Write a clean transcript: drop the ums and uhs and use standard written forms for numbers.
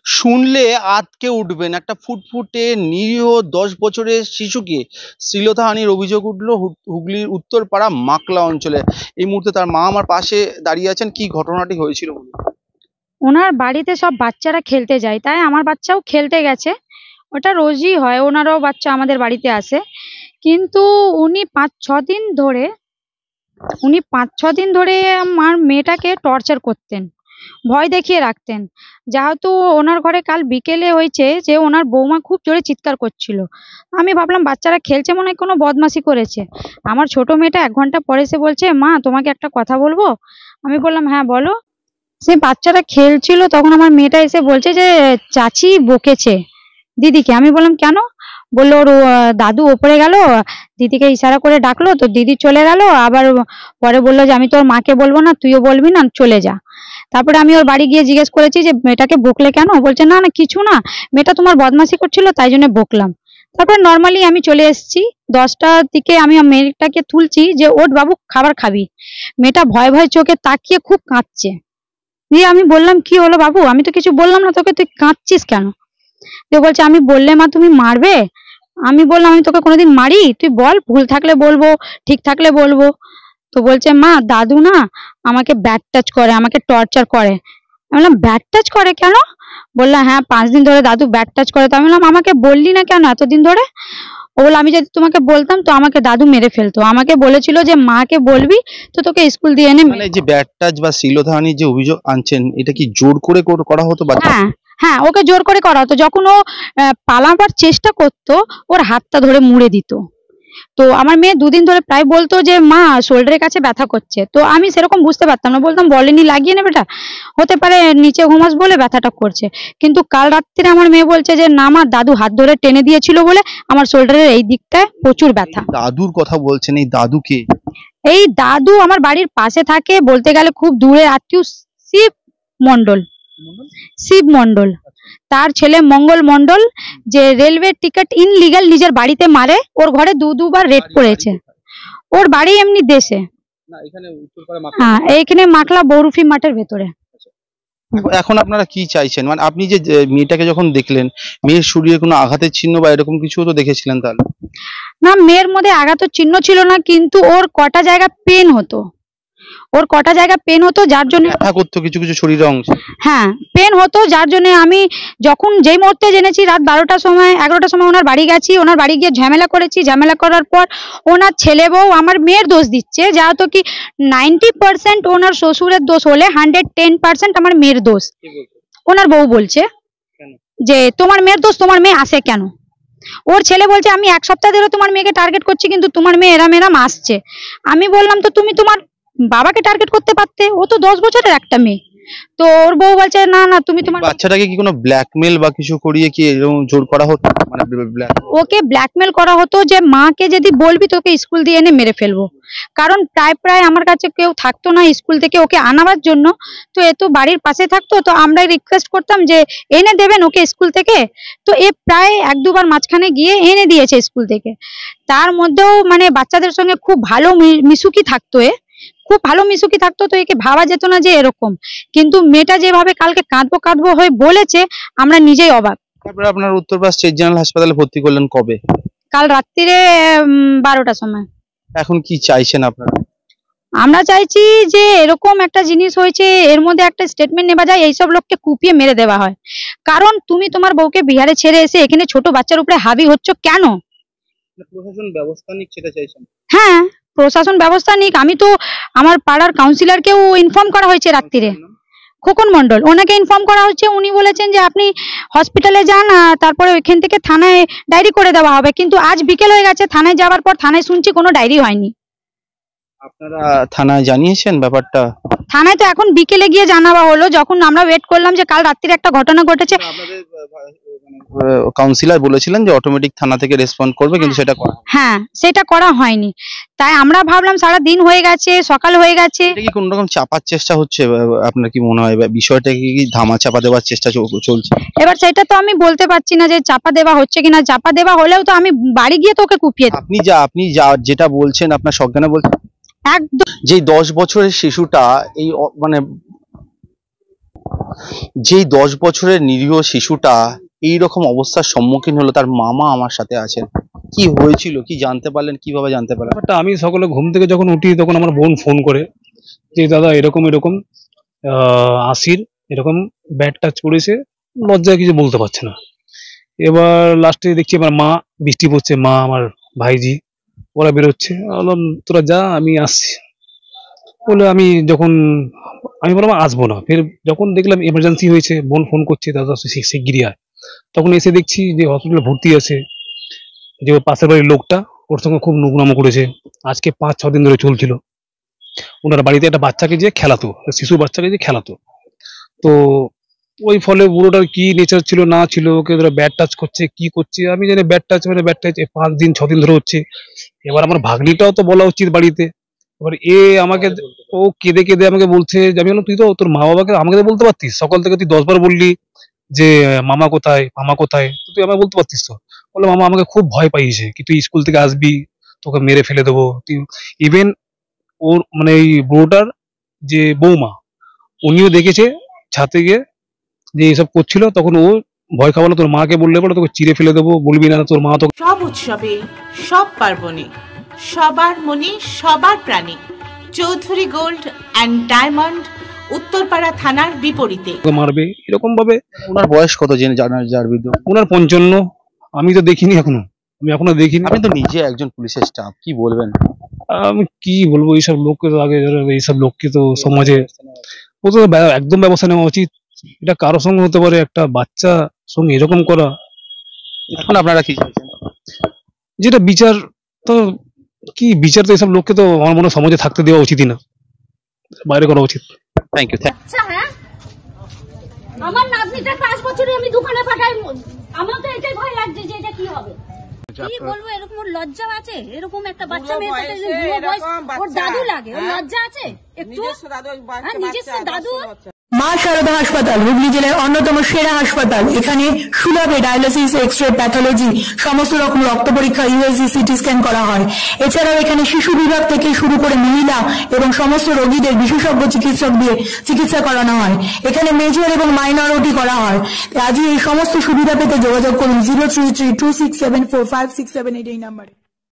শুনলে আঁতকে উঠবেন। একটা ফুটফুটে নিরীহ 10 বছরের শিশুকে শ্লীলতাহানির অভিযোগ উঠল হুগলির উত্তরপাড়া মাকলা অঞ্চলে। এই মুহূর্তে তার মা আমার পাশে দাঁড়িয়ে আছেন। কি ঘটনাটি হয়েছিল বলুন? ওনার বাড়িতে সব বাচ্চারা খেলতে যায়, তাই আমার বাচ্চাও খেলতে গেছে। ওটা রোজই হয়, ওনারও বাচ্চা আমাদের বাড়িতে আসে। কিন্তু উনি 5-6 দিন ধরে আমার মেয়েটাকে টর্চার করতেন, ভয় দেখিয়ে রাখতেন। যেহেতু ওনার ঘরে কাল বিকেলে হয়েছে যে ওনার বৌমা খুব জোরে চিৎকার করছিল, আমি ভাবলাম বাচ্চারা খেলছে, মনে হয় কোনো বদমাশি করেছে। আমার ছোট মেয়েটা 1 ঘন্টা পরে এসে বলছে, মা তোমাকে একটা কথা বলবো। আমি বললাম, হ্যাঁ বলো। সে বাচ্চারা খেলছিল, তখন আমার মেয়েটা এসে বলছে যে চাচি বকেছে দিদিকে। আমি বললাম কেন? বললো ওর দাদু ওপরে গেল, দিদিকে ইশারা করে ডাকলো, তো দিদি চলে গেল। আবার পরে বললো যে আমি তোর মাকে বলবো না, তুইও বলবি না, চলে যা। তারপরে আমি ওর বাড়ি গিয়ে জিজ্ঞেস করেছি যে মেয়েটাকে বকলে কেন? বলছে না না কিছু না, মেয়েটা তোমার বদমাশি করছিল তাই জন্য বকলাম। তারপরে নর্মালি আমি চলে এসেছি। 10টার দিকে আমি মেয়েটাকে তুলছি যে ওঠ বাবু খাবার খাবি। মেয়েটা ভয় ভয় চোখে তাকিয়ে খুব কাঁদছে। দিয়ে আমি বললাম, কি হলো বাবু? আমি তো কিছু বললাম না তোকে, তুই কাঁদছিস কেন? দিয়ে বলছে, আমি বললে মা তুমি মারবে। আমি বললাম, আমি তোকে কোনোদিন মারি? তুই বল, ভুল থাকলে বলবো, ঠিক থাকলে বলবো। তো বলছে, মা দাদু না আমাকে ব্যাট টাচ করে, আমাকে টর্চার করে। আমি বললাম, ব্যাট টাচ করে কেন? বললাম, হ্যাঁ 5 দিন ধরে দাদু ব্যাট টাচ করে। তো আমি বললাম, আমাকে বললি না কেন এতদিন ধরে? ও বললো, আমি যদি তোমাকে বলতাম তো আমাকে দাদু মেরে ফেলতো। আমাকে বলেছিল যে মাকে বলবি তো তোকে স্কুল দিয়ে এনে মানে যে ব্যাট টাচ বা শ্লীলতাহানির যে অভিযোগ আনছেন, এটা কি জোর করে করা হতো বাচ্চা? হ্যাঁ হ্যাঁ, ওকে জোর করে করা হতো। যখন ও পালাবার চেষ্টা করতো, ওর হাতটা ধরে মুড়ে দিত। তো আমার মেয়ে 2 দিন ধরে প্রায় বলতো যে মা শোল্ডারের কাছে ব্যথা করছে। তো আমি সেরকম বুঝতে পারতাম না, বলতাম বলেনি লাগিয়ে নে বেটা, হতে পারে নিচে ঘুমাস বলে ব্যথাটা করছে। কিন্তু কাল রাত্রে আমার মেয়ে বলছে যে না মা দাদু হাত ধরে টেনে দিয়েছিল বলে আমার শোল্ডারের এই দিকটায় প্রচুর ব্যথা। দাদুর কথা বলছেন, এই দাদু কে? এই দাদু আমার বাড়ির পাশে থাকে, বলতে গেলে খুব দূরের আত্মীয়। শিব মন্ডল। শিব মন্ডল, তার ছেলে মঙ্গল মন্ডল, যে রেলওয়ে টিকিট ইনলিগাল নিজের বাড়িতে মারে। ওর ঘরে দুবার রেড পড়েছে। ওর বাড়ি এমনি দেশে, হ্যাঁ এইখানে মাকলা বৌরুফি মাঠের ভেতরে। এখন আপনারা কি চাইছেন? মানে আপনি যে মেয়েটাকে যখন দেখলেন, মেয়ের শরীরে কোনো আঘাতের চিহ্ন বা এরকম কিছু তো দেখেছিলেন তাহলে? না, মেয়ের মধ্যে আঘাতের চিহ্ন ছিল না, কিন্তু ওর কটা জায়গা পেন হতো, যার জন্য ব্যথা করতো কিছু কিছু শরীরের অংশ। হ্যাঁ পেন হতো, যার জন্য আমি যখন যেই মুহূর্তে জেনেছি রাত 12টার সময় 11টার সময় ওনার বাড়ি গেছি। ওনার বাড়ি গিয়ে ঝামেলা করেছি। ঝামেলা করার পর ওনার ছেলে বউ আমার মেয়ের দোষ দিচ্ছে, যেহেতু কি 90% ওনার শ্বশুরের দোষ হলে 110% আমার মেয়ের দোষ। ওনার বউ বলছে যে তোমার মেয়ের দোষ, তোমার মেয়ে আসে কেন? ওর ছেলে বলছে, আমি 1 সপ্তাহ ধরে তোমার মেয়েকে টার্গেট করছি, কিন্তু তোমার মেয়ে এরাম এরাম আসছে। আমি বললাম, তো তুমি তোমার বাবাকে টার্গেট করতে পারতে, ও তো 10 বছরের একটা মেয়ে। তো ওর বউ বলছে, না না তুমি তোমার বাচ্চাটাকে কি কোনো ব্ল্যাকমেল বা কিছু করিয়ে কি এরকম জোর করা হতো? মানে ওকে ব্ল্যাকমেল করা হতো যে মাকে যদি বলবি তোকে স্কুল দিয়ে এনে মেরে ফেলবো। কারণ প্রায় আমার কাছে কেউ থাকতো না স্কুল থেকে ওকে আনাবার জন্য। তো এ তো বাড়ির পাশে থাকতো, তো আমরা রিকোয়েস্ট করতাম যে এনে দেবেন ওকে স্কুল থেকে। তো এ প্রায় 1-2 বার মাঝখানে গিয়ে এনে দিয়েছে স্কুল থেকে। তার মধ্যেও মানে বাচ্চাদের সঙ্গে খুব ভালো মিশুকি থাকতো, খুব ভালো মিশুকি থাকতো। তো একে ভাবা যেত না যে এরকম। কিন্তু মেয়েটা যেভাবে কালকে কাঁদবো হয়ে বলেছে, আমরা নিজেই অবাক। তারপরে আপনার উত্তরপাড়া স্টেট জেনারেল হাসপাতালে ভর্তি করলেন কবে? কাল রাত্রিরে 12টার সময়। এখন কি চাইছেন আপনারা? আমরা চাইছি যে এরকম একটা জিনিস হয়েছে, এর মধ্যে একটা স্টেটমেন্ট নেওয়া যায়, এইসব লোককে কুপিয়ে মেরে দেওয়া হয়। কারণ তুমি তোমার বউকে বিহারে ছেড়ে এসে এখানে ছোট বাচ্চার উপরে হাবি হচ্ছ কেন? প্রশাসন ব্যবস্থা নিক সেটা চাইছেন? হ্যাঁ প্রশাসন ব্যবস্থা নিক। আমি তো আমার পাড়ার কাউন্সিলরকেও ইনফর্ম করা হয়েছে রাত্রিরে, খোকন মন্ডল, ওনাকে ইনফর্ম করা হচ্ছে। উনি বলেছেন যে আপনি হসপিটালে যান, তারপরে ওইখান থেকে থানায় ডায়েরি করে দেওয়া হবে। কিন্তু আজ বিকেল হয়ে গেছে, থানায় যাওয়ার পর থানায় শুনছি কোনো ডায়েরি হয়নি। আপনারা থানায় জানিয়েছেন ব্যাপারটা? থানায় তো এখন বিকেলে গিয়ে জানাবা হলো, যখন আমরা ওয়েট করলাম যে কাল রাত্রিরে একটা ঘটনা ঘটেছে। কাউন্সিলর বলেছিলেন যে অটোমেটিক থানা থেকে রেসপন্ড করবে, কিন্তু সেটা সেটা করা হয়নি। তাই আমরা ভাবলাম সারা দিন হয়ে গেছে, সকাল হয়ে গেছে, এটা কি কোন রকম চাপার চেষ্টা হচ্ছে? আপনার কি মনে হয় বিষয়টা কি ধামা চাপা দেওয়ার চেষ্টা চলছে? এবার সেটা তো আমি বলতে পারছি না যে চাপা দেওয়া হচ্ছে কিনা। চাপা দেওয়া হলেও তো আমি বাড়ি গিয়ে তোকে কুপিয়ে আপনি যেটা বলছেন আপনার সজ্ঞানে বলছেন। একদম যে 10 বছরের শিশুটা এই মানে যেই 10 বছরের নিরীহ শিশুটা এই রকম অবস্থার সম্মুখীন হলো, তার মামা আমার সাথে আছেন। কি হয়েছিল, কি জানতে পারলেন, কিভাবে জানতে পারলেন? ব্যাপারটা আমি সকালে ঘুম থেকে যখন উঠি তখন আমার বোন ফোন করে যে দাদা এরকম এরকম আসির এরকম ব্যাট টাচ করেছে, লজ্জায় কিছু বলতে পারছে না। এবার লাস্টে দেখছি আমার মা, বৃষ্টি পড়ছে, মা আমার ভাইজি ওরা বেরোচ্ছে। বললাম তোরা যা, আমি আসছি বলে আমি বললাম আসবো না। ফের যখন দেখলাম এমার্জেন্সি হয়েছে, বোন ফোন করছে দাদা শিগগিরই আয়, তখন এসে দেখছি যে হসপিটালে ভর্তি আছে। যে ওর পাশের বাড়ির লোকটা ওর সঙ্গে খুব নোংরামো করেছে, আজকে 5-6 দিন ধরে চলছিল। ওনার বাড়িতে একটা বাচ্চাকে যে খেলাতো, শিশু বাচ্চাকে যে খেলাতো, তো ওই ফলে বুড়োটার কি নেচার ছিল না ছিল, ওকে ধরো ব্যাট টাচ করছে, কি করছে আমি জানি। ব্যাট টাচ 5-6 দিন ধরে হচ্ছে। এবার আমার ভাগ্নিটাও তো বলা উচিত বাড়িতে। এবার আমাকে, ও কেঁদে কেঁদে আমাকে বলছে যে, আমি বললাম তুই তো তোর মা বাবাকে আমাকে তো বলতে পারতিস, সকাল থেকে তুই 10 বার বললি যে মামা কোথায় মামা কোথায়, তো তুই আমাকে বলতে পারতিস তো। বললো মামা আমাকে খুব ভয় পাইয়েছে কি তুই স্কুল থেকে আসবি তোকে মেরে ফেলে দেবো তুই। ইভেন ওর মানে এই বুড়োটার যে বৌমা, উনিও দেখেছে ছাতে গিয়ে যে এইসব করছিল, তখন ও ভয় খাওয়ালো তোর মাকে বললে বলে তোকে চিড়ে ফেলে দেবো, বলবি না তোর মা তো। সব উৎসবে, সব পার্বণে, সবার মনে, সবার প্রাণে Chowdhury gold and diamond, Uttarpara থানার বিপরীতে। মারবে এরকম ভাবে। ওনার বয়স কত জেনে জানার যার বিরুদ্ধে? ওনার 55। আমি তো দেখিনি এখনো দেখিনি। আপনি তো নিজে একজন পুলিশের স্টাফ, কি বলবেন? আমি কি বলবো, এইসব লোককে তো আগে, এইসব লোককে তো সমাজে একদম ব্যবস্থা নেওয়া উচিত। এটা কারো সঙ্গে হতে পারে, একটা বাচ্চা সঙ্গে এরকম করা। এখন আপনারা কি চাইছেন? যেটা বিচার, তো কি বিচার, তো এইসব লোককে তো আমার মনে হয় সমাজে থাকতে দেওয়া উচিতই না, বাইরে করা উচিত। Thank you. আচ্ছা হ্যাঁ, আমার নাতনিটা 5 বছরে আমি দোকানে পাঠাই, আমার তো এটাই ভয় লাগছে যে এটা কি হবে। কি বলবো, এরকম ওর লজ্জা আছে? এরকম একটা বাচ্চা মেয়ের সাথে বুড়ো বয়স, ওর দাদু লাগে, ওর লজ্জা আছে একটু? হ্যাঁ, নিজস্ব দাদু। মা শারদা হাসপাতাল হুগলি জেলার অন্যতম সেরা হাসপাতাল। এখানে সুলভে ডায়ালিসিস, এক্স-রে, প্যাথোলজি, সমস্ত রকম রক্ত পরীক্ষা, ইউএসজি, সিটি স্ক্যান করা হয়। এছাড়াও এখানে শিশু বিভাগ থেকে শুরু করে মহিলা এবং সমস্ত রোগীদের বিশেষজ্ঞ চিকিৎসক দিয়ে চিকিৎসা করানো হয়। এখানে মেজর এবং মাইনর ওটি করা হয়। আজই এই সমস্ত সুবিধা পেতে যোগাযোগ করুন 03326745678 এই নাম্বারে।